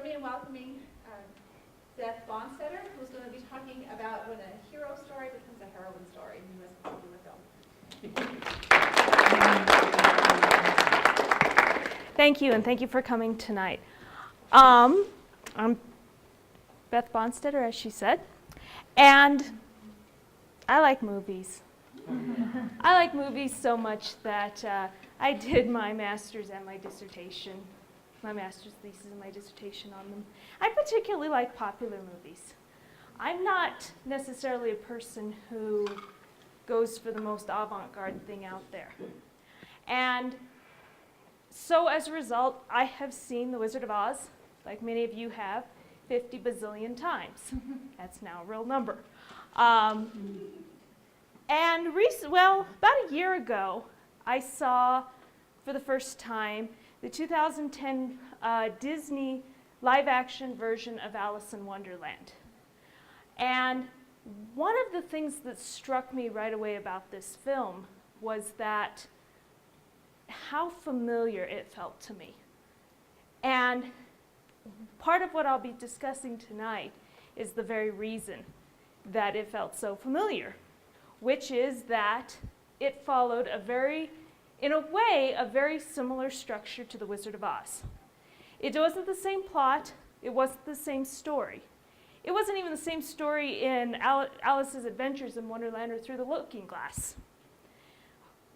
join me in welcoming Beth Bonnstetter, who's going to be talking about when a hero story becomes a heroine story in U.S. popular film. Thank you, and thank you for coming tonight. I'm Beth Bonnstetter, as she said, and I like movies. I like movies so much that I did my master's and my dissertation, my master's thesis and my dissertation on them. I particularly like popular movies. I'm not necessarily a person who goes for the most avant-garde thing out there. And so as a result, I have seen The Wizard of Oz, like many of you have, 50 bazillion times. That's now a real number. And about a year ago, I saw for the first time the 2010 Disney live-action version of Alice in Wonderland. And one of the things that struck me right away about this film was that how familiar it felt to me. And part of what I'll be discussing tonight is the very reason that it felt so familiar, which is that it followed in a way, a very similar structure to The Wizard of Oz. It wasn't the same plot, it wasn't the same story. It wasn't even the same story in Alice's Adventures in Wonderland or Through the Looking Glass.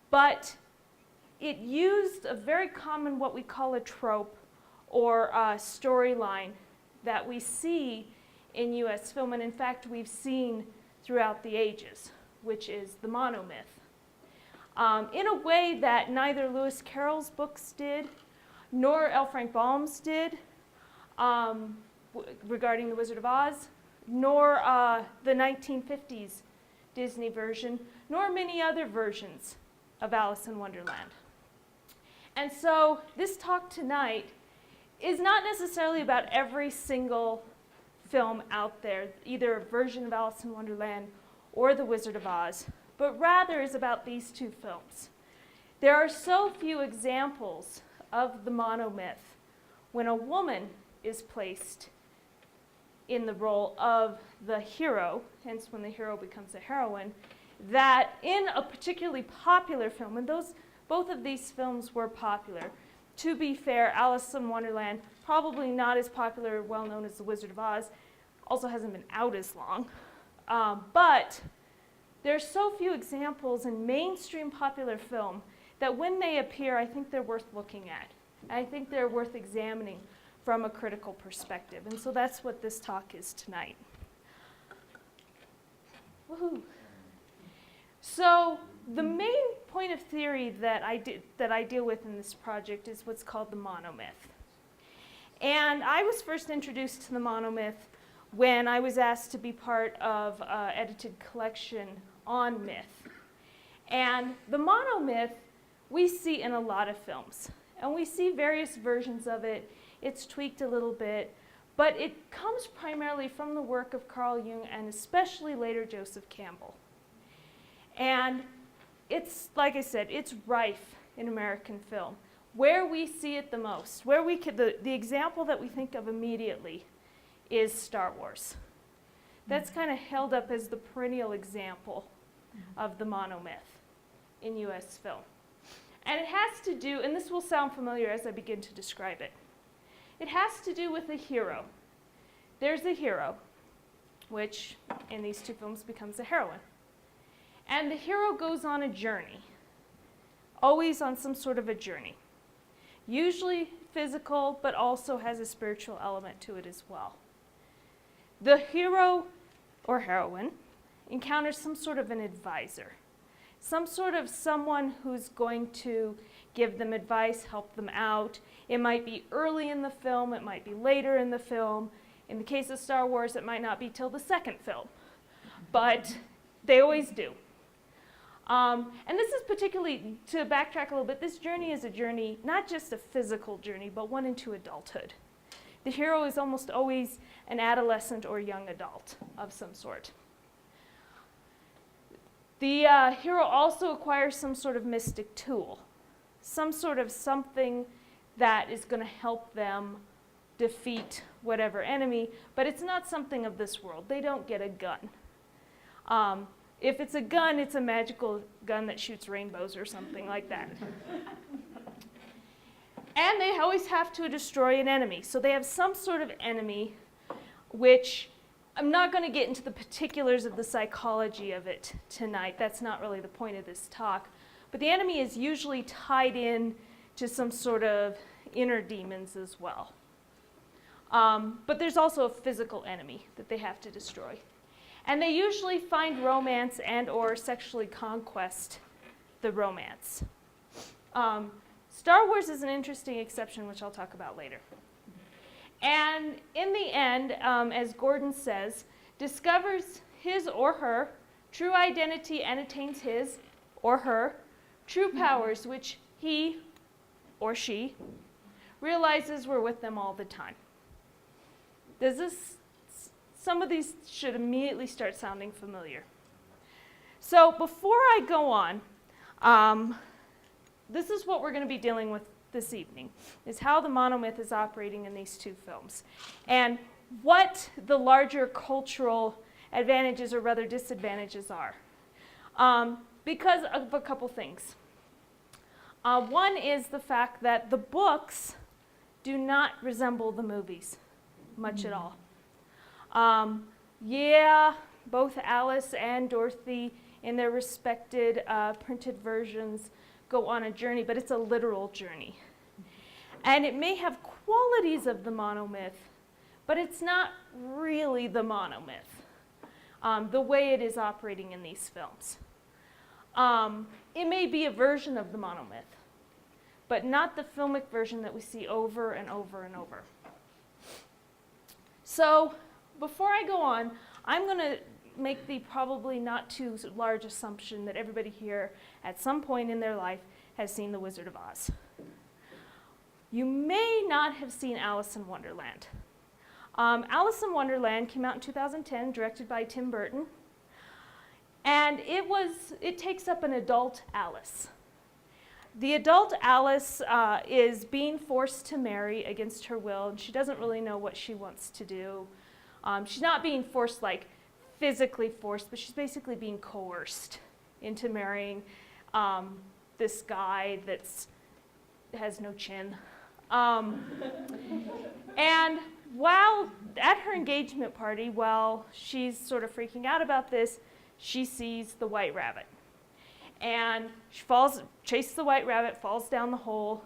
But it used a very common, what we call a trope, or a storyline that we see in U.S. film, and in fact we've seen throughout the ages, which is the monomyth. In a way that neither Lewis Carroll's books did, nor L. Frank Baum's did, regarding The Wizard of Oz, nor the 1950s Disney version, nor many other versions of Alice in Wonderland. And so this talk tonight is not necessarily about every single film out there, either a version of Alice in Wonderland or The Wizard of Oz, but rather is about these two films. There are so few examples of the monomyth when a woman is placed in the role of the hero, hence when the hero becomes a heroine, that in a particularly popular film, and both of these films were popular. To be fair, Alice in Wonderland, probably not as popular or well-known as The Wizard of Oz, also hasn't been out as long. But there's so few examples in mainstream popular film that when they appear, I think they're worth looking at. I think they're worth examining from a critical perspective. And so that's what this talk is tonight. Woohoo. So the main point of theory that I deal with in this project is what's called the monomyth. And I was first introduced to the monomyth when I was asked to be part of an edited collection on myth. And the monomyth we see in a lot of films. And we see various versions of it. It's tweaked a little bit. But it comes primarily from the work of Carl Jung and especially later Joseph Campbell. And it's, like I said, it's rife in American film. Where we see it the most, where we could, the example that we think of immediately is Star Wars. That's kind of held up as the perennial example of the monomyth in U.S. film. And it has to do, and this will sound familiar as I begin to describe it, it has to do with a hero. There's a hero, which in these two films becomes a heroine. And the hero goes on a journey, always on some sort of a journey. Usually physical, but also has a spiritual element to it as well. The hero or heroine encounters some sort of an advisor, some sort of someone who's going to give them advice, help them out. It might be early in the film, it might be later in the film. In the case of Star Wars, it might not be till the second film, but they always do. And this is particularly, to backtrack a little bit, this journey is a journey, not just a physical journey, but one into adulthood. The hero is almost always an adolescent or young adult of some sort. The hero also acquires some sort of mystic tool, some sort of something that is going to help them defeat whatever enemy, but it's not something of this world. They don't get a gun. If it's a gun, it's a magical gun that shoots rainbows or something like that. And they always have to destroy an enemy. So they have some sort of enemy, which I'm not going to get into the particulars of the psychology of it tonight. That's not really the point of this talk. But the enemy is usually tied in to some sort of inner demons as well. But there's also a physical enemy that they have to destroy. And they usually find romance and or sexually conquest the romance. Star Wars is an interesting exception, which I'll talk about later. And in the end, as Gordon says, discovers his or her true identity and attains his or her true powers, which he or she realizes were with them all the time. Some of these should immediately start sounding familiar. So before I go on, this is what we're going to be dealing with this evening, is how the monomyth is operating in these two films, and what the larger cultural advantages, or rather disadvantages, are. Because of a couple things. One is the fact that the books do not resemble the movies much at all. Yeah, both Alice and Dorothy in their respected printed versions go on a journey, but it's a literal journey. And it may have qualities of the monomyth, but it's not really the monomyth, the way it is operating in these films. It may be a version of the monomyth, but not the filmic version that we see over and over and over. So before I go on, I'm going to make the probably not too large assumption that everybody here at some point in their life has seen The Wizard of Oz. You may not have seen Alice in Wonderland. Alice in Wonderland came out in 2010, directed by Tim Burton, and it takes up an adult Alice. The adult Alice is being forced to marry against her will, and she doesn't really know what she wants to do. She's not being forced, like physically forced, but she's basically being coerced into marrying this guy that has no chin. And while at her engagement party, while she's sort of freaking out about this, she sees the White Rabbit. And she chases the White Rabbit, falls down the hole,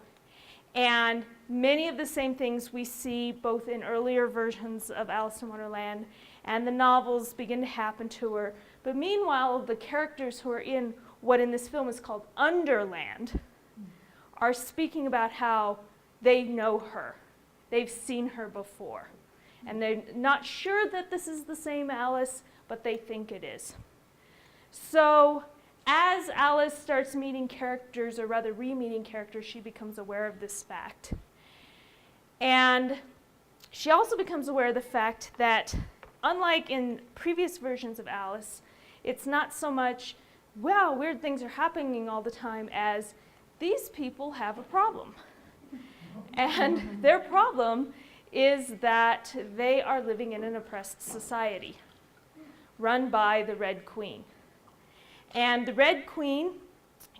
and many of the same things we see both in earlier versions of Alice in Wonderland and the novels begin to happen to her. But meanwhile, the characters who are in what in this film is called Underland are speaking about how they know her. They've seen her before. And they're not sure that this is the same Alice, but they think it is. So as Alice starts meeting characters, or rather re-meeting characters, she becomes aware of this fact. And she also becomes aware of the fact that, unlike in previous versions of Alice, it's not so much, wow, weird things are happening all the time, as these people have a problem. And their problem is that they are living in an oppressed society run by the Red Queen. And the Red Queen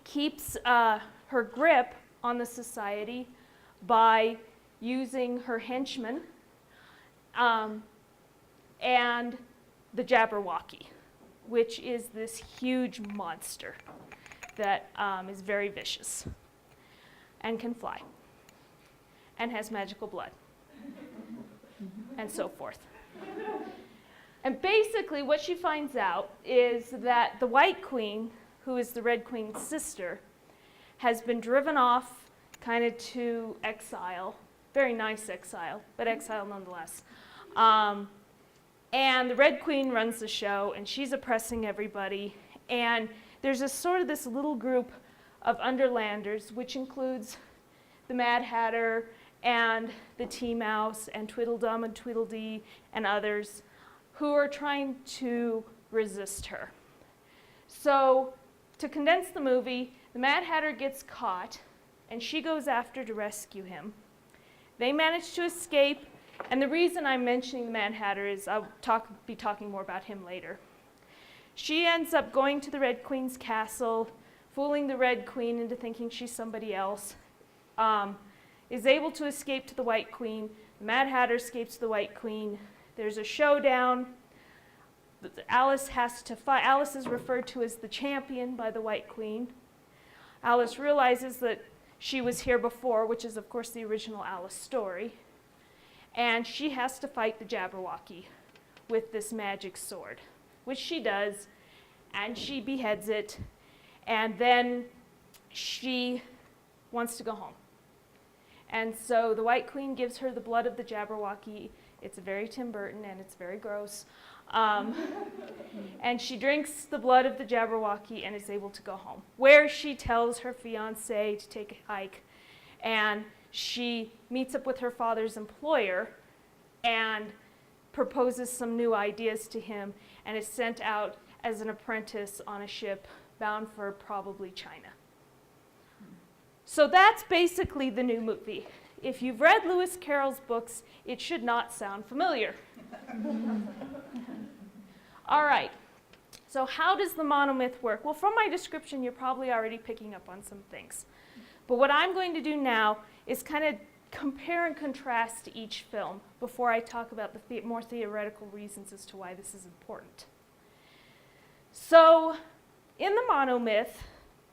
keeps her grip on the society by using her henchmen and the Jabberwocky, which is this huge monster that is very vicious and can fly and has magical blood and so forth. And basically what she finds out is that the White Queen, who is the Red Queen's sister, has been driven off kind of to exile, very nice exile, but exile nonetheless. And the Red Queen runs the show, and she's oppressing everybody. And there's this little group of Underlanders, which includes the Mad Hatter and the Tea Mouse and Tweedledum and Tweedledee and others, who are trying to resist her. So to condense the movie, the Mad Hatter gets caught, and she goes after to rescue him. They manage to escape, And the reason I'm mentioning the Mad Hatter is I'll be talking more about him later. She ends up going to the Red Queen's castle, fooling the Red Queen into thinking she's somebody else, is able to escape to the White Queen. The Mad Hatter escapes to the White Queen. There's a showdown. Alice has to fight. Alice is referred to as the champion by the White Queen. Alice realizes that she was here before, which is, of course, the original Alice story. And she has to fight the Jabberwocky with this magic sword, which she does, and she beheads it, and then she wants to go home. And so the White Queen gives her the blood of the Jabberwocky. It's very Tim Burton, and it's very gross. And she drinks the blood of the Jabberwocky and is able to go home, where she tells her fiancé to take a hike, and she meets up with her father's employer and proposes some new ideas to him and is sent out as an apprentice on a ship bound for probably China. So that's basically the new movie. If you've read Lewis Carroll's books, it should not sound familiar. All right, so how does the monomyth work? Well, from my description, you're probably already picking up on some things. But what I'm going to do now is kind of compare and contrast each film before I talk about the more theoretical reasons as to why this is important. So in the monomyth,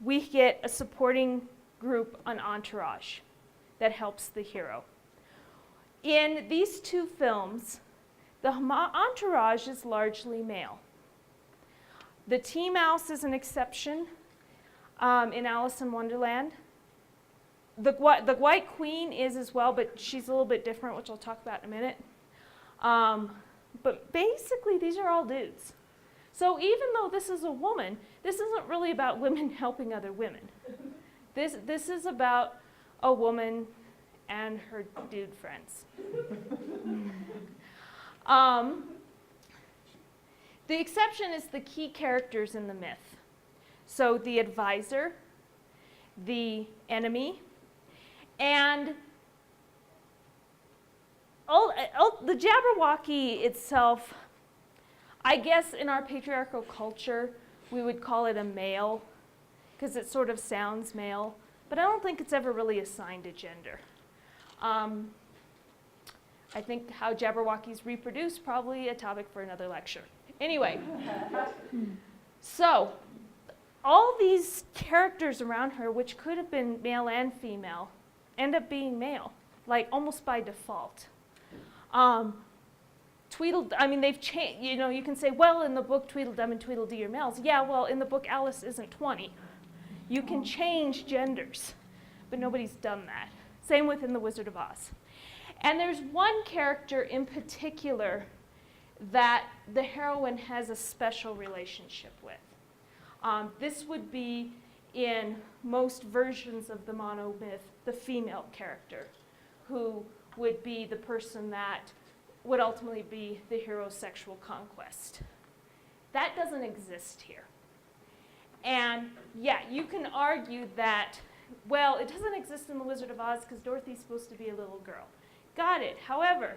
we get a supporting group, an entourage, that helps the hero. In these two films, the entourage is largely male. The tea mouse is an exception in Alice in Wonderland. The White Queen is as well, but she's a little bit different, which I'll talk about in a minute. But basically, these are all dudes. So even though this is a woman, this isn't really about women helping other women. This is about a woman and her dude friends. The exception is the key characters in the myth. So the advisor, the enemy, and the Jabberwocky itself, I guess in our patriarchal culture, we would call it a male, because it sort of sounds male, but I don't think it's ever really assigned a gender. I think how Jabberwockies reproduce, probably a topic for another lecture. Anyway, so all these characters around her, which could have been male and female, end up being male, like almost by default. They've changed, you can say, well, in the book Tweedledum and Tweedledee are males. Yeah, well, in the book Alice isn't 20. You can change genders, but nobody's done that. Same with in The Wizard of Oz. And there's one character in particular that the heroine has a special relationship with. This would be, in most versions of the monomyth, the female character, who would be the person that would ultimately be the hero's sexual conquest. That doesn't exist here. And yeah, you can argue that, well, it doesn't exist in The Wizard of Oz because Dorothy's supposed to be a little girl. Got it. However,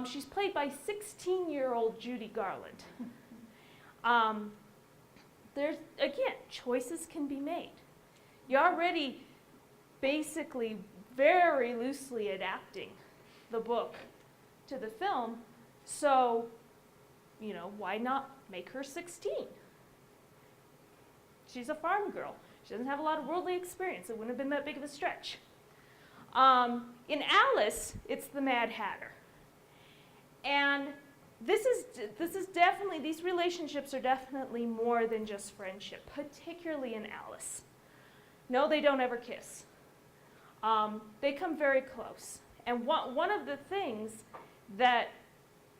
she's played by 16-year-old Judy Garland. There's, again, choices can be made. You're already basically very loosely adapting the book to the film, so, why not make her 16? She's a farm girl. She doesn't have a lot of worldly experience. It wouldn't have been that big of a stretch. In Alice, it's the Mad Hatter. And this is definitely, these relationships are definitely more than just friendship, particularly in Alice. No, they don't ever kiss. They come very close. And one of the things that,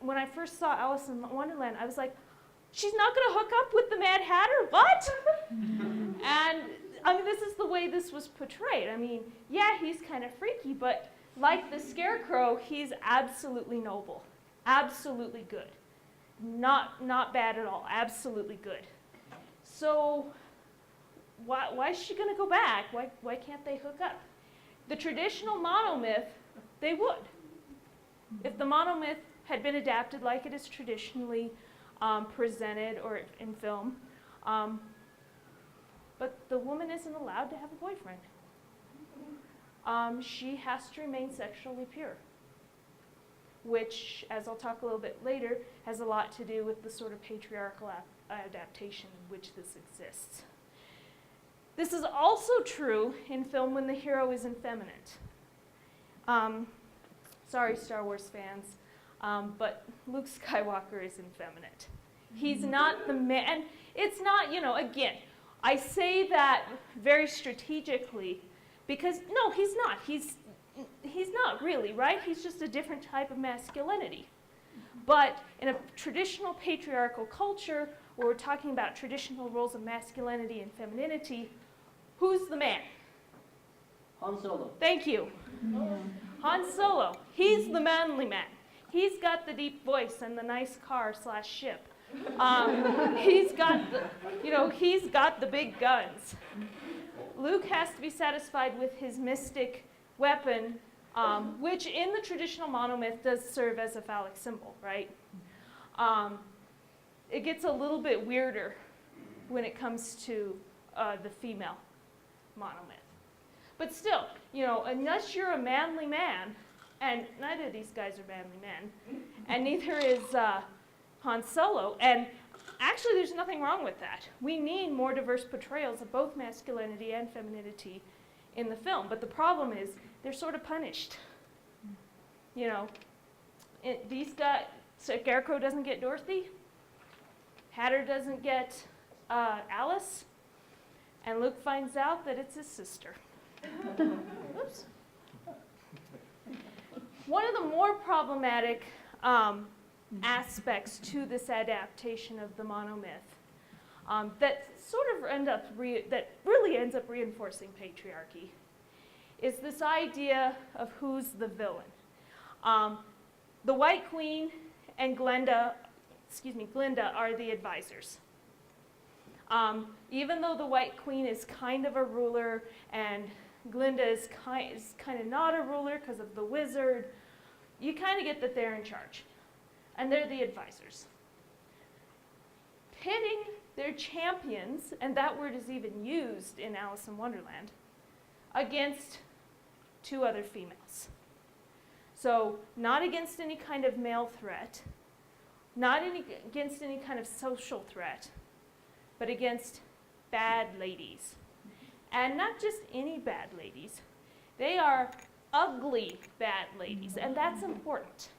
when I first saw Alice in Wonderland, I was like, she's not going to hook up with the Mad Hatter? What? And this is the way this was portrayed. Yeah, he's kind of freaky, but like the Scarecrow, he's absolutely noble, absolutely good. Not bad at all, absolutely good. So why is she going to go back? Why can't they hook up? The traditional monomyth, they would. If the monomyth had been adapted like it is traditionally presented or in film, but the woman isn't allowed to have a boyfriend. She has to remain sexually pure, which, as I'll talk a little bit later, has a lot to do with the sort of patriarchal adaptation in which this exists. This is also true in film when the hero is effeminate. Sorry, Star Wars fans, but Luke Skywalker is effeminate. He's not the man, and it's not, again, I say that very strategically because, no, he's not. He's not really, right? He's just a different type of masculinity. But in a traditional patriarchal culture where we're talking about traditional roles of masculinity and femininity, who's the man? Han Solo. Thank you. Han Solo. He's the manly man. He's got the deep voice and the nice car/ship. He's got the big guns. Luke has to be satisfied with his mystic weapon, which in the traditional monomyth does serve as a phallic symbol, right? It gets a little bit weirder when it comes to the female monomyth. But still, unless you're a manly man, and neither of these guys are manly men, and neither is Han Solo, and actually there's nothing wrong with that. We need more diverse portrayals of both masculinity and femininity in the film, but the problem is they're sort of punished. These guys, Scarecrow doesn't get Dorothy, Hatter doesn't get Alice, and Luke finds out that it's his sister. Oops. One of the more problematic aspects to this adaptation of the monomyth that really ends up reinforcing patriarchy is this idea of who's the villain. The White Queen and Glinda are the advisors. Even though the White Queen is kind of a ruler and Glinda is kind of not a ruler because of the wizard, you kind of get that they're in charge. And they're the advisors. Pitting their champions, and that word is even used in Alice in Wonderland, against two other females. So not against any kind of male threat, not against any kind of social threat, but against bad ladies. And not just any bad ladies. They are ugly bad ladies, and that's important.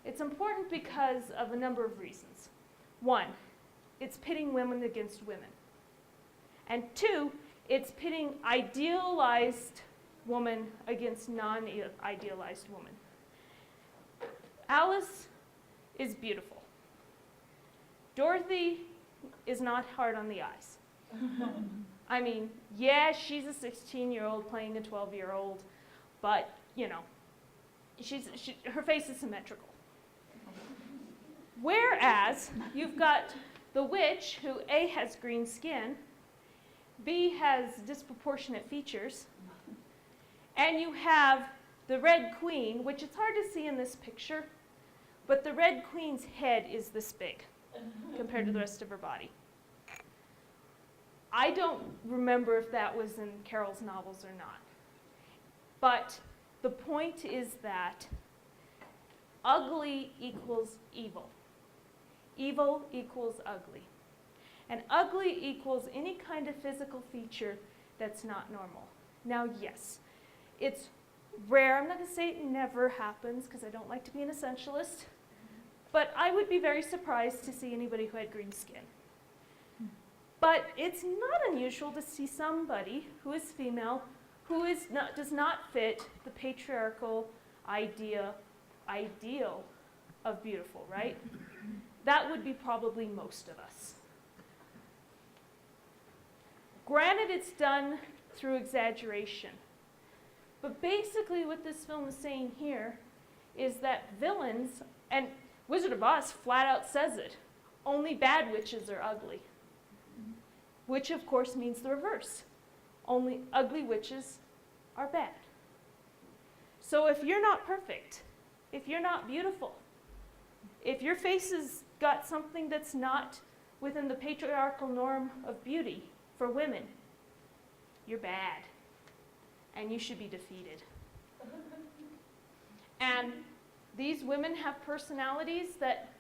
It's important because of a number of reasons. One, it's pitting women against women. And two, it's pitting idealized woman against non-idealized woman. Alice is beautiful. Dorothy is not hard on the eyes. I mean, yeah, she's a 16-year-old playing a 12-year-old, but, her face is symmetrical. Whereas you've got the witch, who A, has green skin, B, has disproportionate features, and you have the Red Queen, which it's hard to see in this picture, but the Red Queen's head is this big compared to the rest of her body. I don't remember if that was in Carol's novels or not. But the point is that ugly equals evil. Evil equals ugly. And ugly equals any kind of physical feature that's not normal. Now, yes, it's rare. I'm not going to say it never happens because I don't like to be an essentialist. But I would be very surprised to see anybody who had green skin. But it's not unusual to see somebody who is female who does not fit the patriarchal ideal of beautiful, right? That would be probably most of us. Granted, it's done through exaggeration. But basically what this film is saying here is that villains, and Wizard of Oz flat out says it, only bad witches are ugly. Which of course means the reverse. Only ugly witches are bad. So if you're not perfect, if if you're not beautiful, if your face has got something that's not within the patriarchal norm of beauty for women, you're bad, and you should be defeated. And these women have personalities that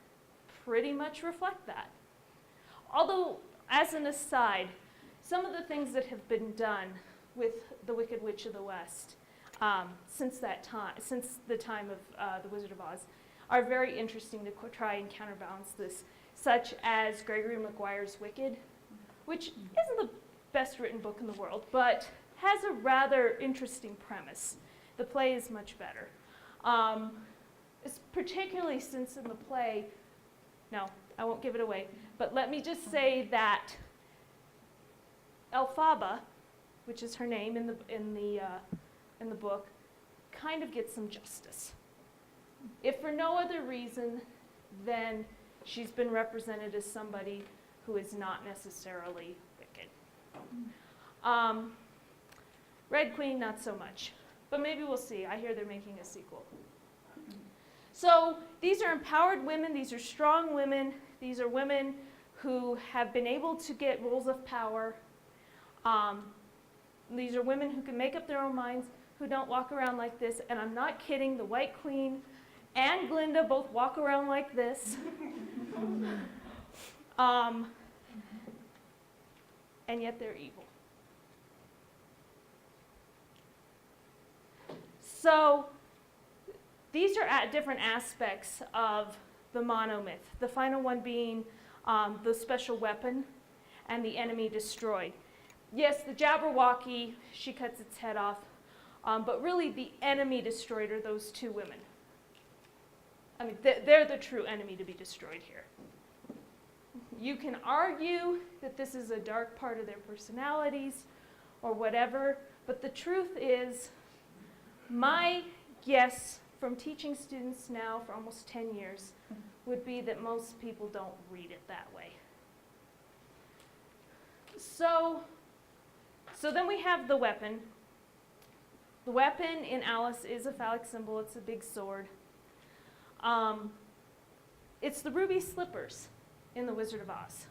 pretty much reflect that. Although, as an aside, some of the things that have been done with the Wicked Witch of the West since the time of The Wizard of Oz, are very interesting to try and counterbalance this, such as Gregory Maguire's Wicked, which isn't the best written book in the world, but has a rather interesting premise. The play is much better. It's particularly since in the play, no, I won't give it away, but let me just say that Elphaba, which is her name in the book, kind of gets some justice. If for no other reason than she's been represented as somebody who is not necessarily wicked. Red Queen, not so much. But maybe we'll see. I hear they're making a sequel. So these are empowered women. These are strong women. These are women who have been able to get roles of power. These are women who can make up their own minds, who don't walk around like this. And I'm not kidding. The White Queen and Glinda both walk around like this. And yet they're evil. So these are different aspects of the monomyth, the final one being the special weapon and the enemy destroyed. Yes, the Jabberwocky, she cuts its head off, but really the enemy destroyed are those two women. I mean, they're the true enemy to be destroyed here. You can argue that this is a dark part of their personalities or whatever, but the truth is, my guess from teaching students now for almost 10 years would be that most people don't read it that way. So then we have the weapon. The weapon in Alice is a phallic symbol. It's a big sword. It's the ruby slippers in The Wizard of Oz.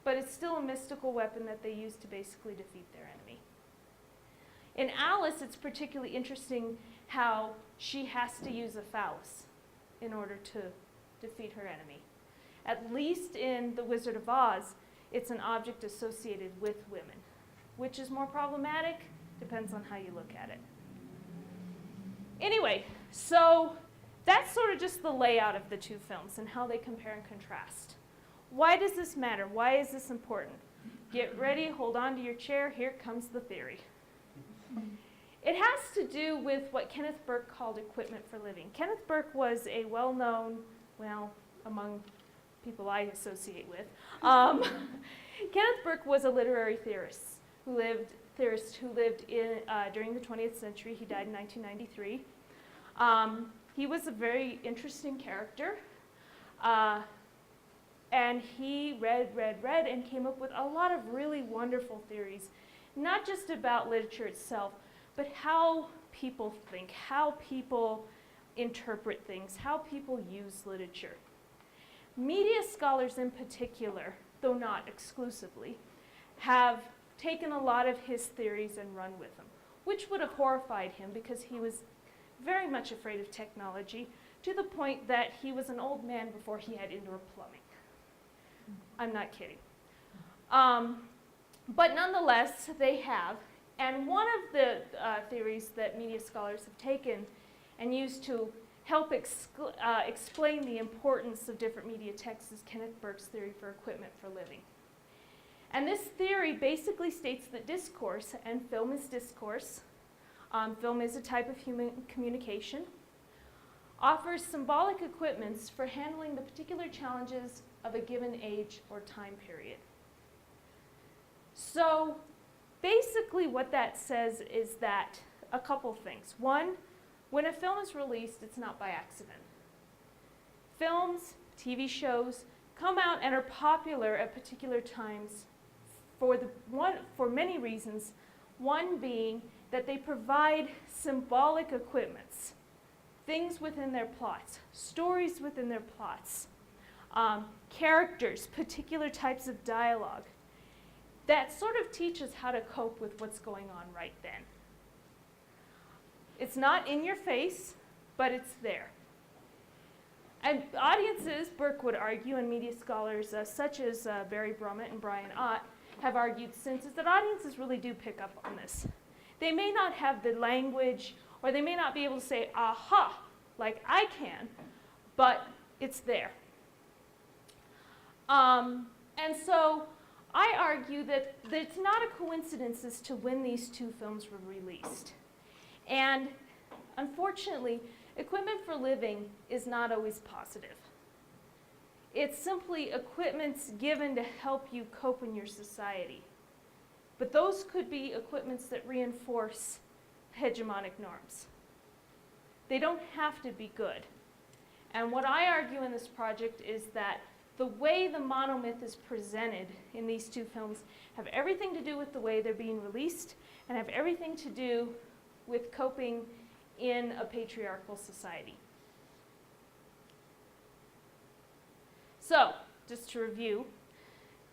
But it's still a mystical weapon that they use to basically defeat their enemy. In Alice, it's particularly interesting how she has to use a phallus in order to defeat her enemy. At least in The Wizard of Oz, it's an object associated with women. Which is more problematic? Depends on how you look at it. Anyway, so that's sort of just the layout of the two films and how they compare and contrast. Why does this matter? Why is this important? Get ready, hold on to your chair, here comes the theory. It has to do with what Kenneth Burke called equipment for living. Kenneth Burke was a well-known, among people I associate with, Kenneth Burke was a literary theorist who lived during the 20th century. He died in 1993. He was a very interesting character, and he read, and came up with a lot of really wonderful theories, not just about literature itself, but how people think, how people interpret things, how people use literature. Media scholars in particular, though not exclusively, have taken a lot of his theories and run with them, which would have horrified him because he was very much afraid of technology, to the point that he was an old man before he had indoor plumbing. I'm not kidding. But nonetheless, they have. And one of the theories that media scholars have taken and used to help explain the importance of different media texts is Kenneth Burke's theory for equipment for living. And this theory basically states that discourse, and film is discourse, film is a type of human communication, offers symbolic equipments for handling the particular challenges of a given age or time period. So basically what that says is that a couple things. One, when a film is released, it's not by accident. Films, TV shows come out and are popular at particular times for many reasons. One being that they provide symbolic equipments, things within their plots, stories within their plots, characters, particular types of dialogue, that sort of teaches how to cope with what's going on right then. It's not in your face, but it's there. And audiences, Burke would argue, and media scholars such as Barry Brummett and Brian Ott have argued since, is that audiences really do pick up on this. They may not have the language, or they may not be able to say, aha, like I can, but it's there. And so I argue that it's not a coincidence as to when these two films were released. And unfortunately, equipment for living is not always positive. It's simply equipments given to help you cope in your society. But those could be equipments that reinforce hegemonic norms. They don't have to be good. And what I argue in this project is that the way the monomyth is presented in these two films have everything to do with the way they're being released and have everything to do with coping in a patriarchal society. So, just to review,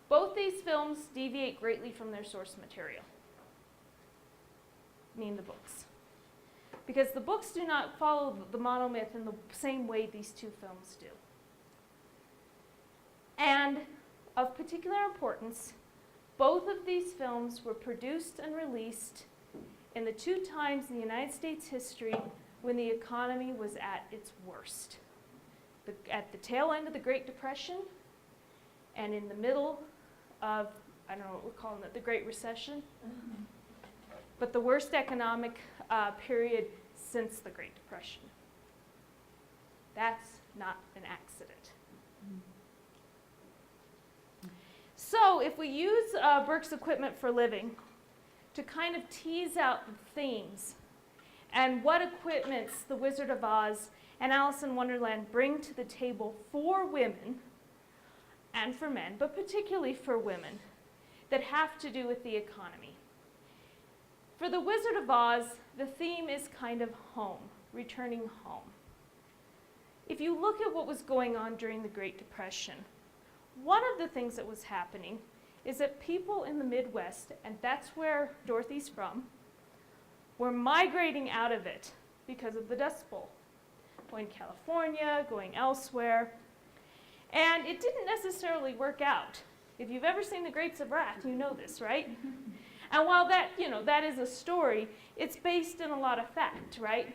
both these films deviate greatly from their source material, meaning the books. Because the books do not follow the monomyth in the same way these two films do. And of particular importance, both of these films were produced and released in the two times in the United States history when the economy was at its worst. At the tail end of the Great Depression and in the middle of, I don't know what we're calling it, the Great Recession, but the worst economic period since the Great Depression. That's not an accident. So if we use Burke's equipment for living to kind of tease out the themes and what equipments The Wizard of Oz and Alice in Wonderland bring to the table for women and for men, but particularly for women, that have to do with the economy. For The Wizard of Oz, the theme is kind of home, returning home. If you look at what was going on during the Great Depression, one of the things that was happening is that people in the Midwest, and that's where Dorothy's from, were migrating out of it because of the Dust Bowl. Going to California, going elsewhere. And it didn't necessarily work out. If you've ever seen The Grapes of Wrath, you know this, right? And while that, that is a story, it's based in a lot of fact, right?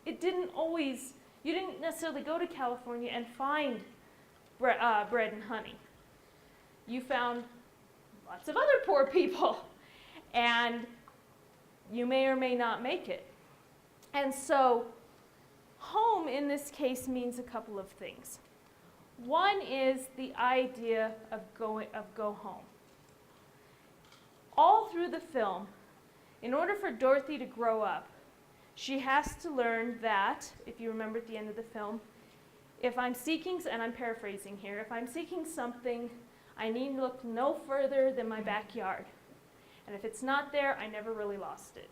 It didn't always, you didn't necessarily go to California and find bread and honey. You found lots of other poor people, and you may or may not make it. And so home in this case means a couple of things. One is the idea of go home. All through the film, in order for Dorothy to grow up, she has to learn that, if you remember at the end of the film, if I'm seeking, and I'm paraphrasing here, if I'm seeking something, I need to look no further than my backyard. And if it's not there, I never really lost it.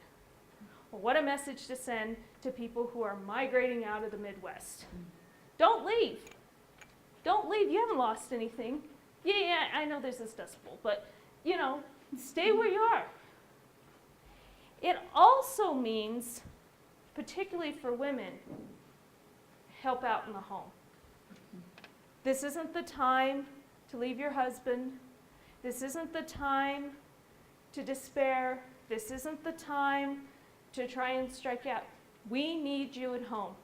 Well, what a message to send to people who are migrating out of the Midwest. Don't leave. Don't leave. You haven't lost anything. Yeah, I know there's this Dust Bowl, but, stay where you are. It also means, particularly for women, help out in the home. This isn't the time to leave your husband. This isn't the time to despair. This isn't the time to try and strike out. We need you at home.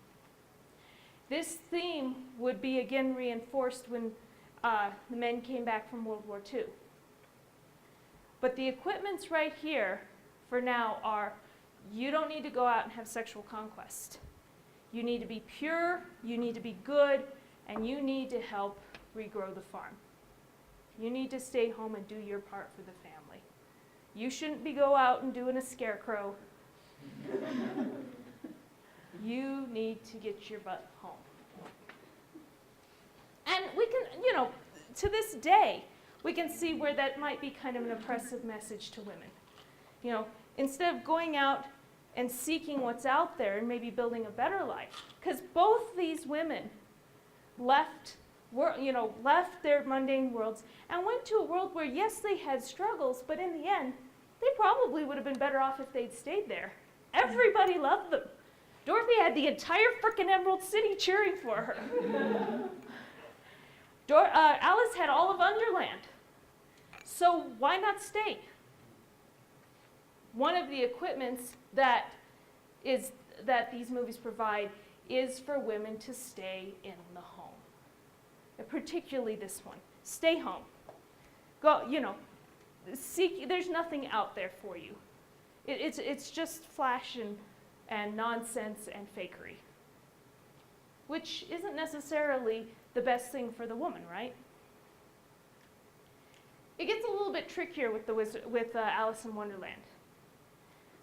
This theme would be again reinforced when the men came back from World War II. But the equipments right here for now are, you don't need to go out and have sexual conquest. You need to be pure, you need to be good, and you need to help regrow the farm. You need to stay home and do your part for the family. You shouldn't be go out and doing a scarecrow. You need to get your butt home. And we can, to this day, we can see where that might be kind of an oppressive message to women. Instead of going out and seeking what's out there and maybe building a better life. Because both these women left their mundane worlds and went to a world where, yes, they had struggles, but in the end, they probably would have been better off if they'd stayed there. Everybody loved them. Dorothy had the entire frickin' Emerald City cheering for her. Alice had all of Wonderland. So why not stay? One of the equipments that these movies provide is for women to stay in the home. And particularly this one. Stay home. Go, seek, there's nothing out there for you. It's just flash and nonsense and fakery, which isn't necessarily the best thing for the woman, right? It gets a little bit trickier with Alice in Wonderland,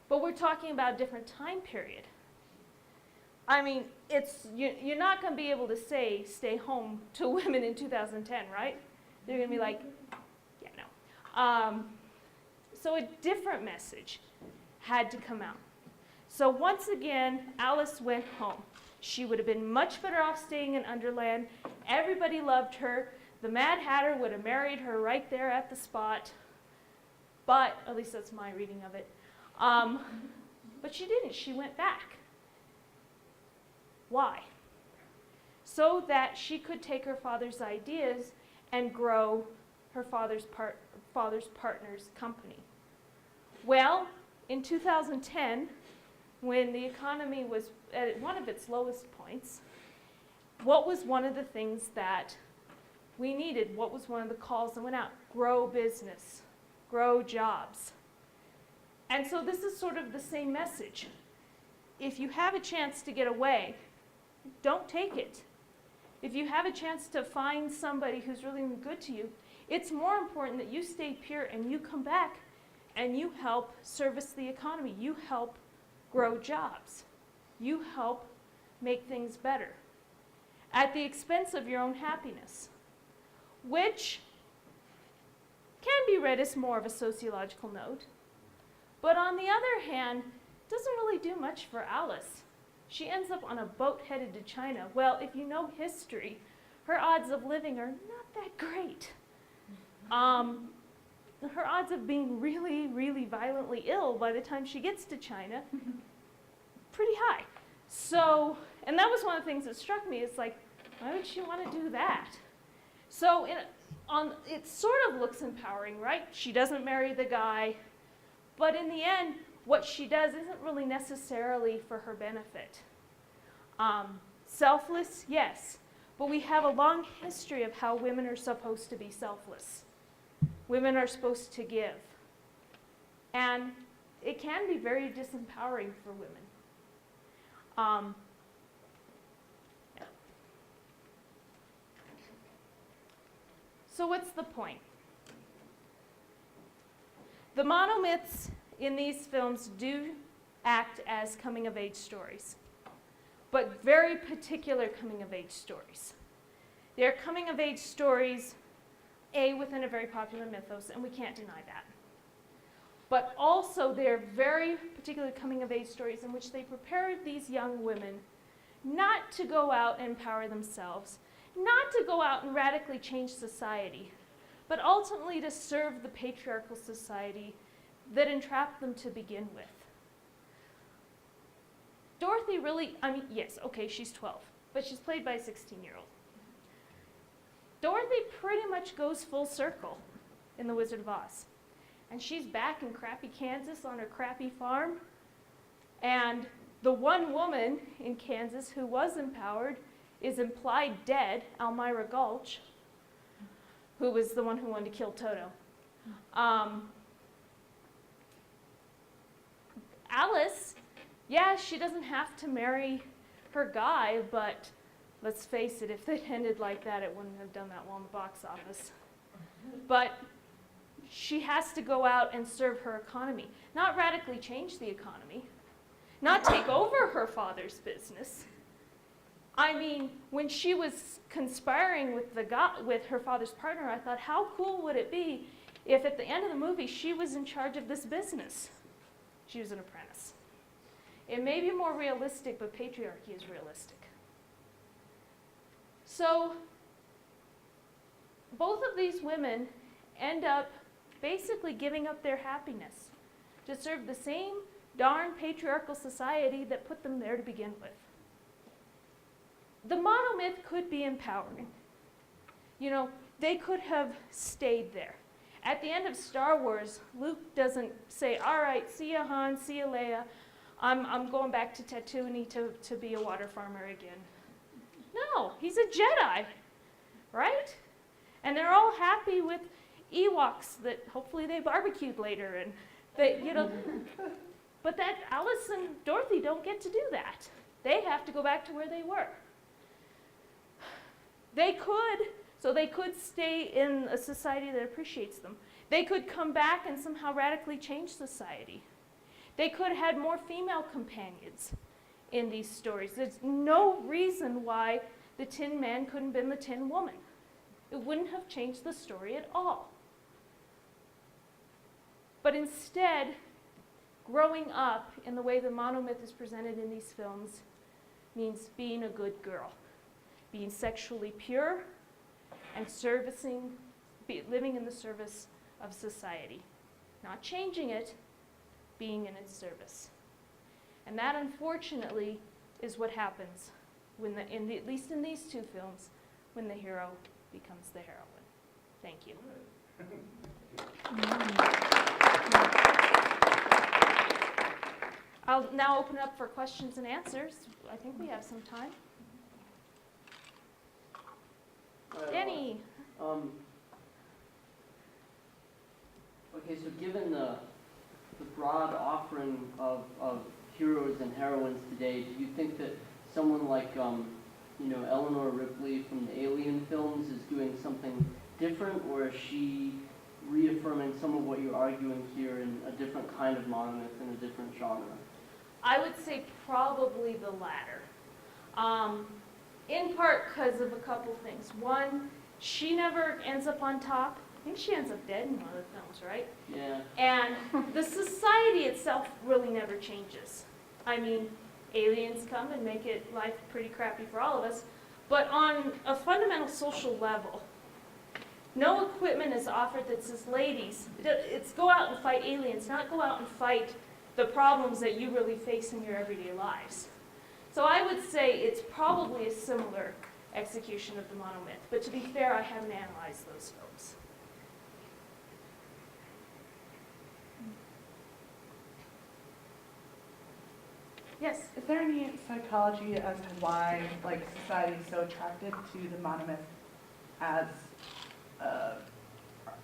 but we're talking about a different time period. I mean, you're not going to be able to say stay home to women in 2010, right? They're going to be like, yeah, no. So a different message had to come out. So once again, Alice went home. She would have been much better off staying in Wonderland. Everybody loved her. The Mad Hatter would have married her right there at the spot. But, at least that's my reading of it. But she didn't. She went back. Why? So that she could take her father's ideas and grow her father's partner's company. Well, in 2010, when the economy was at one of its lowest points, what was one of the things that we needed? What was one of the calls that went out? Grow business, grow jobs. And so this is sort of the same message. If you have a chance to get away, don't take it. If you have a chance to find somebody who's really good to you, it's more important that you stay pure and you come back and you help service the economy. You help grow jobs. You help make things better at the expense of your own happiness, which can be read as more of a sociological note. But on the other hand, doesn't really do much for Alice. She ends up on a boat headed to China. Well, if you know history, her odds of living are not that great. Her odds of being really, really violently ill by the time she gets to China, pretty high. So, and that was one of the things that struck me. It's like, why would she want to do that? So it sort of looks empowering, right? She doesn't marry the guy, but in the end, what she does isn't really necessarily for her benefit. Selfless, yes, but we have a long history of how women are supposed to be selfless. Women are supposed to give. And it can be very disempowering for women. Yeah. So what's the point? The monomyths in these films do act as coming-of-age stories, but very particular coming-of-age stories. They're coming-of-age stories, within a very popular mythos, and we can't deny that. But also they're very particular coming-of-age stories in which they prepare these young women not to go out and empower themselves, not to go out and radically change society, but ultimately to serve the patriarchal society that entrapped them to begin with. Dorothy really, yes, okay, she's 12, but she's played by a 16-year-old. Dorothy pretty much goes full circle in The Wizard of Oz. And she's back in crappy Kansas on her crappy farm. And the one woman in Kansas who was empowered is implied dead, Elmira Gulch, who was the one who wanted to kill Toto. Alice, yeah, she doesn't have to marry her guy, but let's face it, if it ended like that, it wouldn't have done that well in the box office. But she has to go out and serve her economy, not radically change the economy, not take over her father's business. I mean, when she was conspiring with her father's partner, I thought, how cool would it be if at the end of the movie she was in charge of this business? She was an apprentice. It may be more realistic, but patriarchy is realistic. So both of these women end up basically giving up their happiness to serve the same darn patriarchal society that put them there to begin with. The monomyth could be empowering. You know, they could have stayed there. At the end of Star Wars, Luke doesn't say, all right, see ya Han, see ya Leia, I'm going back to Tatooine to be a water farmer again. No, he's a Jedi, right? And they're all happy with Ewoks that hopefully they barbecued later, and they, you know, but that Alice and Dorothy don't get to do that. They have to go back to where they were. They could stay in a society that appreciates them. They could come back and somehow radically change society. They could have had more female companions in these stories. There's no reason why the Tin Man couldn't have been the Tin Woman. It wouldn't have changed the story at all. But instead, growing up in the way the monomyth is presented in these films means being a good girl, being sexually pure, and living in the service of society. Not changing it, being in its service. And that, unfortunately, is what happens when at least in these two films, when the hero becomes the heroine. Thank you. I'll now open up for questions and answers. I think we have some time. Danny. Okay, so given the broad offering of heroes and heroines today, do you think that someone like Eleanor Ripley from the Alien films is doing something different, or is she reaffirming some of what you're arguing here in a different kind of monomyth in a different genre? I would say probably the latter. In part because of a couple things. One, she never ends up on top. I think she ends up dead in one of the films, right? Yeah. And the society itself really never changes. I mean, aliens come and make life pretty crappy for all of us, but on a fundamental social level, no equipment is offered that says, ladies, it's go out and fight aliens, not go out and fight the problems that you really face in your everyday lives. So I would say it's probably a similar execution of the monomyth, but to be fair, I haven't analyzed those films. Yes? Is there any psychology as to why, society is so attracted to the monomyth as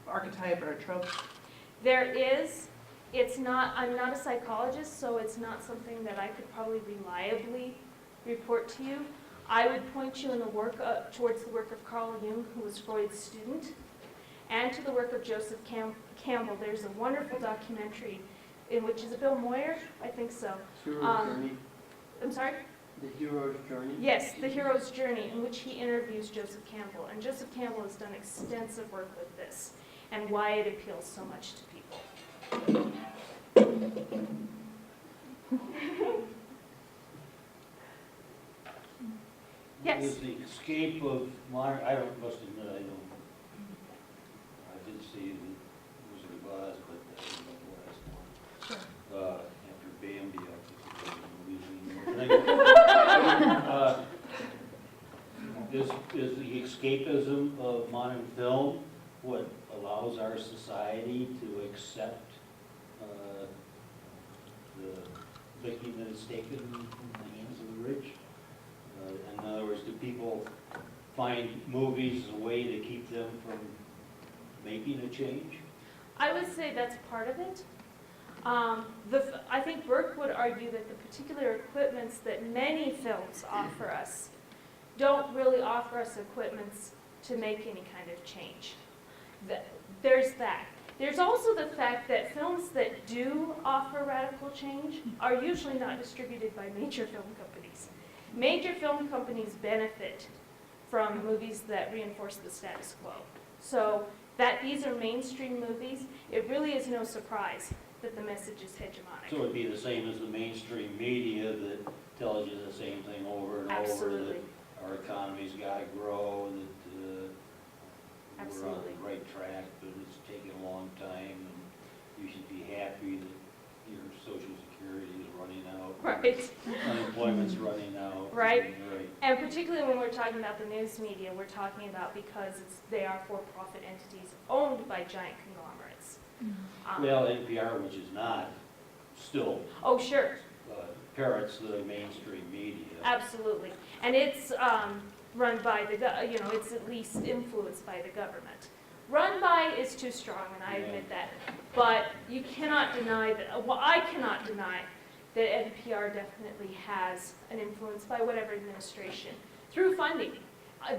archetype or a trope? There is. I'm not a psychologist, so it's not something that I could probably reliably report to you. I would point you in the work towards the work of Carl Jung, who was Freud's student, and to the work of Joseph Campbell. There's a wonderful documentary in which is it Bill Moyer? I think so. Hero's Journey. I'm sorry? The Hero's Journey? Yes, The Hero's Journey, in which he interviews Joseph Campbell. And Joseph Campbell has done extensive work with this and why it appeals so much to people. Yes. Is the escape of modern, I must admit, I did see the Wizard of Oz, but that was not the last one. After Bambi, I think is the escapism of modern film what allows our society to accept the victim that is taken from the hands of the rich? In other words, do people find movies as a way to keep them from making a change? I would say that's part of it. I think Burke would argue that the particular equipments that many films offer us don't really offer us equipments to make any kind of change. There's that. There's also the fact that films that do offer radical change are usually not distributed by major film companies. Major film companies benefit from movies that reinforce the status quo. So that these are mainstream movies, it really is no surprise that the message is hegemonic. So it'd be the same as the mainstream media that tells you the same thing over and over, Absolutely. that our economy's gotta grow, that we're on Absolutely. the right track, but it's taking a long time, and you should be happy that your social security is running out. Right. Unemployment's running out. Right. Right. And particularly when we're talking about the news media, we're talking about because they are for-profit entities owned by giant conglomerates. Well, NPR, which is not, still Oh, sure, parrots the mainstream media. absolutely. And it's run by it's at least influenced by the government. Run by is too strong, and I admit that. But you cannot deny that, well, I cannot deny that NPR definitely has an influence by whatever administration through funding.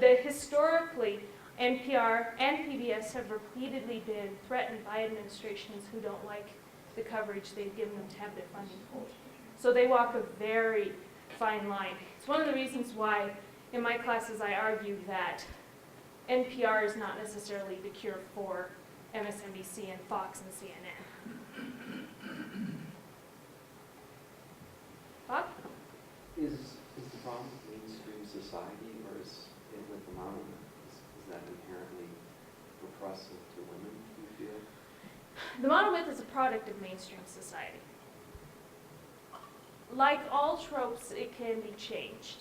That historically, NPR and PBS have repeatedly been threatened by administrations who don't like the coverage they've given them to have their funding pulled. So they walk a very fine line. It's one of the reasons why in my classes I argue that NPR is not necessarily the cure for MSNBC and Fox and CNN. Bob? Is the problem mainstream society, or is it with the Monomyth? Is that inherently repressive to women, you feel? The Monomyth is a product of mainstream society. Like all tropes, it can be changed.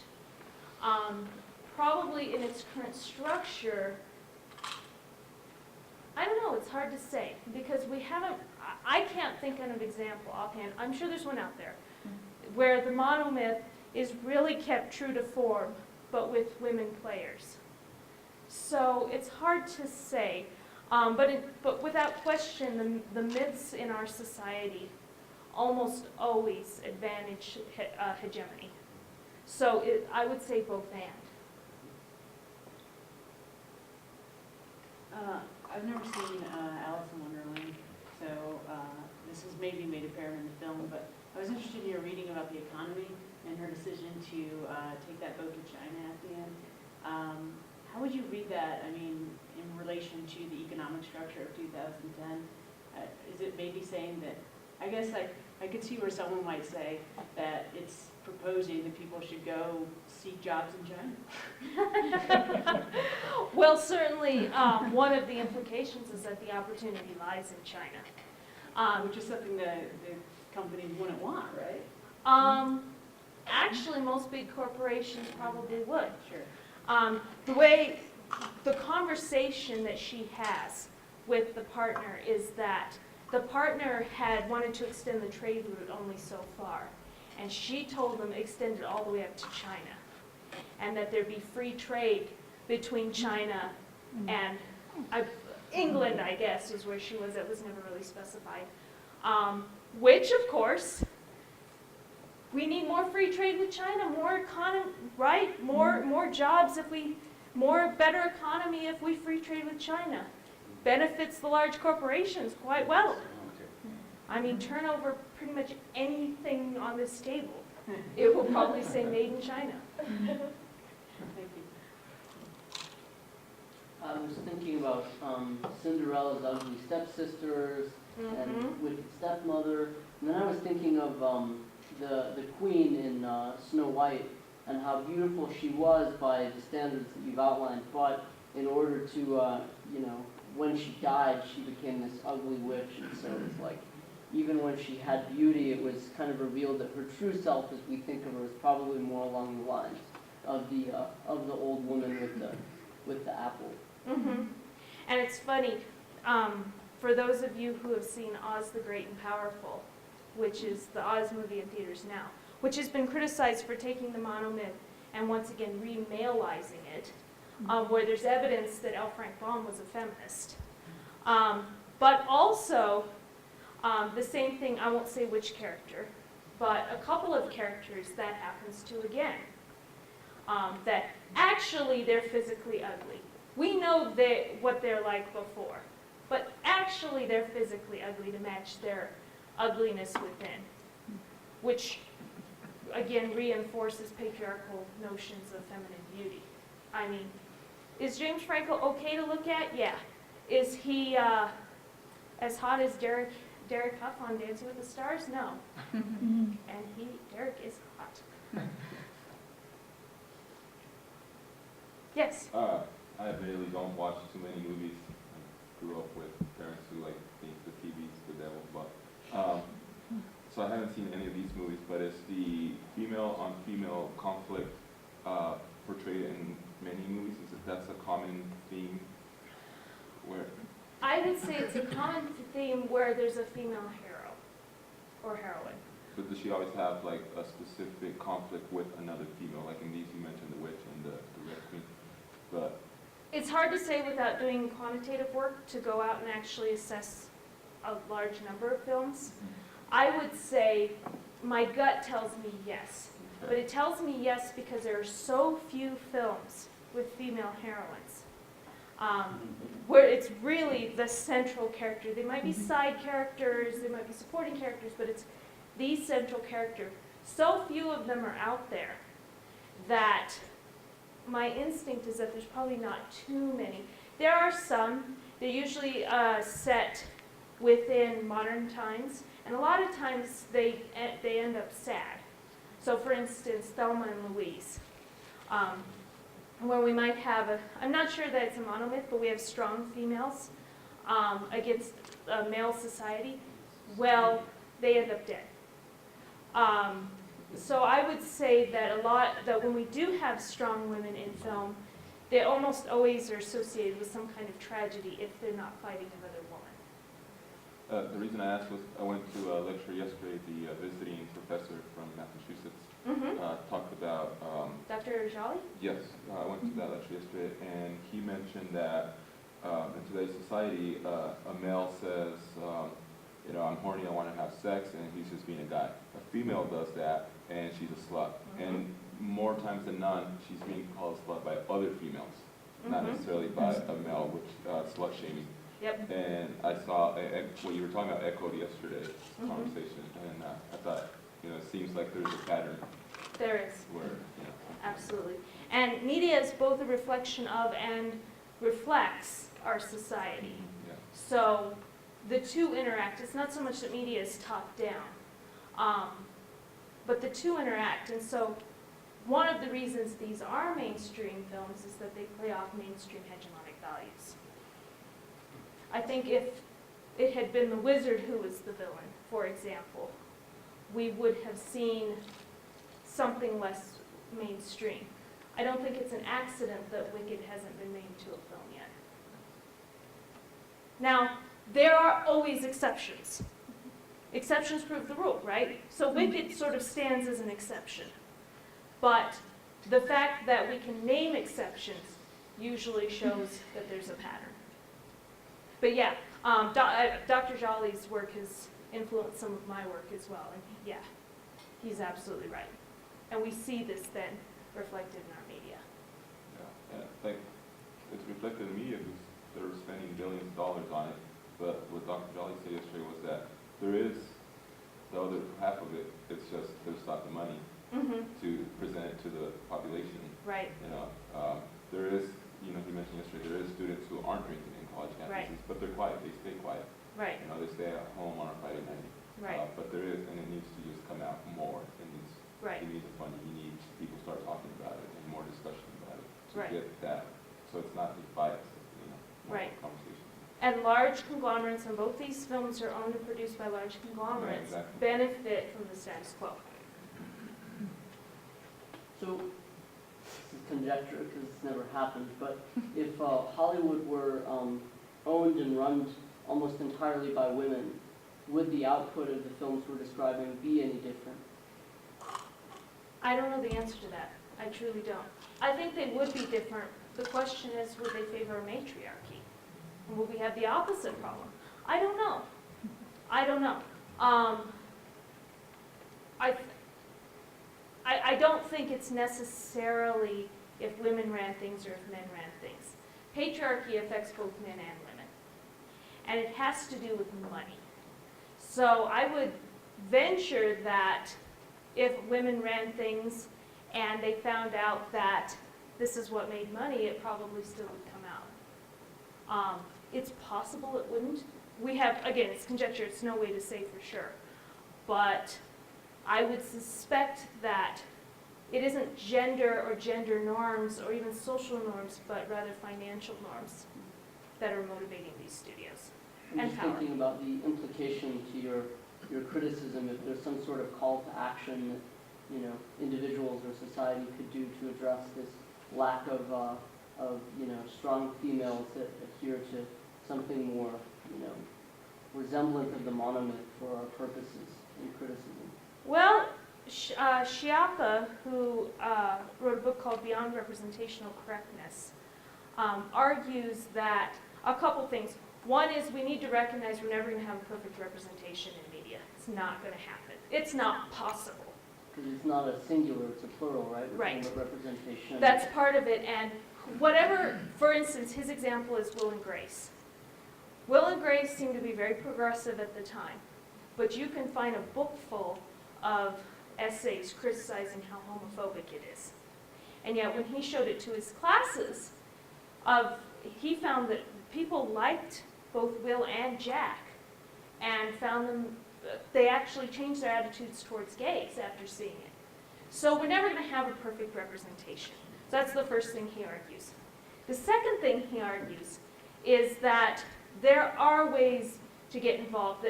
Probably in its current structure, I don't know, it's hard to say, because I can't think of an example offhand, I'm sure there's one out there, where the Monomyth is really kept true to form, but with women players. So it's hard to say, but without question, the myths in our society almost always advantage hegemony. So I would say both and. I've never seen Alice in Wonderland, so this is maybe made apparent in the film, but I was interested in your reading about the economy and her decision to take that boat to China at the end. How would you read that, I mean, in relation to the economic structure of 2010? Is it maybe saying that, I guess I could see where someone might say that it's proposing that people should go seek jobs in China? Well, certainly, one of the implications is that the opportunity lies in China. Which is something that the companies wouldn't want, right? Actually, most big corporations probably would. Sure. The conversation that she has with the partner is that the partner had wanted to extend the trade route only so far. And she told them extend it all the way up to China. And that there'd be free trade between China and England, I guess, is where she was. That was never really specified. Which, of course, we need more free trade with China, more economy, right? More jobs better economy if we free trade with China. Benefits the large corporations quite well. I mean, turn over pretty much anything on this table. It will probably say made in China. Thank you. I was thinking about Cinderella's ugly stepsisters and wicked stepmother, and then I was thinking of the queen in Snow White and how beautiful she was by the standards that you've outlined, but in order to, when she died, she became this ugly witch, and so it's like, even when she had beauty, it was kind of revealed that her true self, as we think of her, is probably more along the lines of the old woman with the apple. And it's funny, for those of you who have seen Oz the Great and Powerful, which is the Oz movie in theaters now, which has been criticized for taking the Monomyth and once again remaleizing it, where there's evidence that L. Frank Baum was a feminist. But also, the same thing, I won't say which character, but a couple of characters that happens to again. That actually they're physically ugly. We know what they're like before, but actually they're physically ugly to match their ugliness within, which again reinforces patriarchal notions of feminine beauty. I mean, is James Franco okay to look at? Yeah. Is he as hot as Derek Derek Huff on Dancing with the Stars? No. And Derek is hot. Yes? I really don't watch too many movies. I grew up with parents who like think the TV's the devil, but so I haven't seen any of these movies. But is the female-on-female conflict portrayed in many movies? Is it that's a common theme? Where I would say it's a common theme where there's a female hero or heroine. but does she always have like a specific conflict with another female? Like in these, you mentioned the witch and the Red Queen, but It's hard to say without doing quantitative work to go out and actually assess a large number of films. I would say my gut tells me yes, but it tells me yes because there are so few films with female heroines where it's really the central character. They might be side characters, they might be supporting characters, but it's the central character. So few of them are out there that my instinct is that there's probably not too many. There are some. They're usually set within modern times, and a lot of times they end up sad. So for instance, Thelma and Louise, where we might have I'm not sure that it's a monomyth, but we have strong females against male society. Well, they end up dead. So I would say that when we do have strong women in film, they almost always are associated with some kind of tragedy if they're not fighting another woman. the reason I asked was I went to a lecture yesterday. The visiting professor from Massachusetts talked about. Dr. Jolly? Yes, I went to that lecture yesterday, and he mentioned that in today's society, a male says, I'm horny, I want to have sex, and he's just being a guy. A female does that, and she's a slut. And more times than not, she's being called a slut by other females, not necessarily by a male, which slut shaming. Yep. And I saw what you were talking about echoed yesterday's conversation, and I thought, it seems like there's a pattern There is. where, Absolutely. And media is both a reflection of and reflects our society. yeah. So the two interact. It's not so much that media is top down, but the two interact. And so one of the reasons these are mainstream films is that they play off mainstream hegemonic values. I think if it had been the wizard who was the villain, for example, we would have seen something less mainstream. I don't think it's an accident that Wicked hasn't been made to a film yet. Now, there are always exceptions. Exceptions prove the rule, right? So Wicked sort of stands as an exception. But the fact that we can name exceptions usually shows that there's a pattern. But yeah, Dr. Jolly's work has influenced some of my work as well. And yeah, he's absolutely right. And we see this then reflected in our media. Yeah, like it's reflected in the media because they're spending billions of dollars on it. But what Dr. Jolly said yesterday was that there is the other half of it. It's just there's not the money to present it to the population. Right. There is, he mentioned yesterday, there is students who aren't drinking in college campuses, Right. but they're quiet. They stay quiet. Right. They stay at home on a Friday night. Right. But there is, and it needs to just come out more. It needs. Right. You need the funding. You need people start talking about it and more discussion about it to Right. get that. So it's not just bias. More Right. conversation. And large conglomerates, and both these films are owned and produced by large conglomerates, Right, exactly. benefit from the status quo. So, this is conjecture because it's never happened, but if Hollywood were owned and run almost entirely by women, would the output of the films we're describing be any different? I don't know the answer to that. I truly don't. I think they would be different. The question is, would they favor matriarchy? And would we have the opposite problem? I don't know. I don't know. I don't think it's necessarily if women ran things or if men ran things. Patriarchy affects both men and women. And it has to do with money. So I would venture that if women ran things and they found out that this is what made money, it probably still would come out. It's possible it wouldn't, we have, again, it's conjecture, it's no way to say for sure. But I would suspect that it isn't gender or gender norms or even social norms, but rather financial norms that are motivating these studios. I'm And just power. thinking about the implication to your criticism, if there's some sort of call to action that, you know, individuals or society could do to address this lack of you know, strong females that adhere to something more, you know, resemblant of the monomyth for our purposes in criticism. Well, Schiappa, who wrote a book called Beyond Representational Correctness, argues that a couple things. One is we need to recognize we're never going to have a perfect representation in media. It's not going to happen. It's not possible. Because it's not a singular, it's a plural, right? We're Right. talking about representation. That's part of it. And whatever, for instance, his example is Will and Grace. Will and Grace seemed to be very progressive at the time, but you can find a book full of essays criticizing how homophobic it is. And yet when he showed it to his classes, he found that people liked both Will and Jack and found them, they actually changed their attitudes towards gays after seeing it. So we're never going to have a perfect representation. So that's the first thing he argues. The second thing he argues is that there are ways to get involved.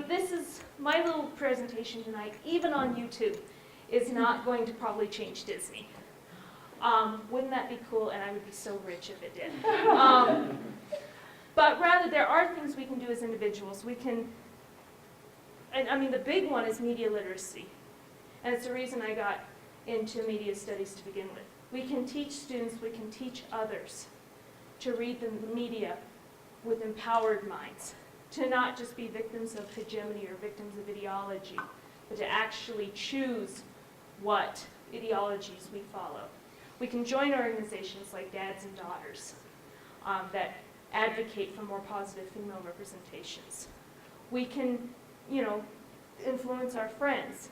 This is my little presentation tonight, even on YouTube, is not going to probably change Disney. Wouldn't that be cool? And I would be so rich if it did. But rather, there are things we can do as individuals. We can, the big one is media literacy. And it's the reason I got into media studies to begin with. We can teach students, we can teach others to read the media with empowered minds, to not just be victims of hegemony or victims of ideology, but to actually choose what ideologies we follow. We can join organizations like Dads and Daughters that advocate for more positive female representations. We can, influence our friends.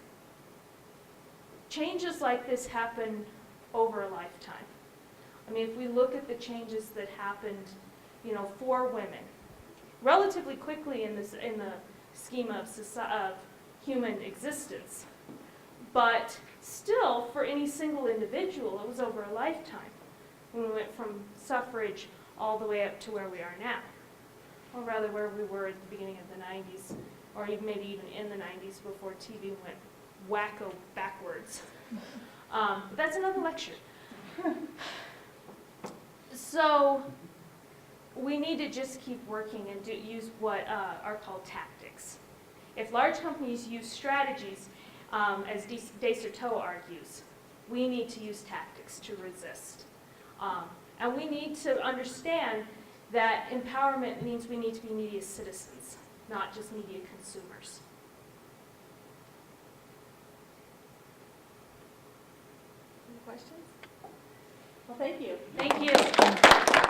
Changes like this happen over a lifetime. If we look at the changes that happened, for women, relatively quickly in the scheme of human existence, but still, for any single individual, it was over a lifetime when we went from suffrage all the way up to where we are now, or rather where we were at the beginning of the 90s, or maybe even in the 90s before TV went wacko backwards. But that's another lecture. So we need to just keep working and use what are called tactics. If large companies use strategies, as Desserteau argues, we need to use tactics to resist. And we need to understand that empowerment means we need to be media citizens, not just media consumers. Any questions? Well, thank you. Thank you.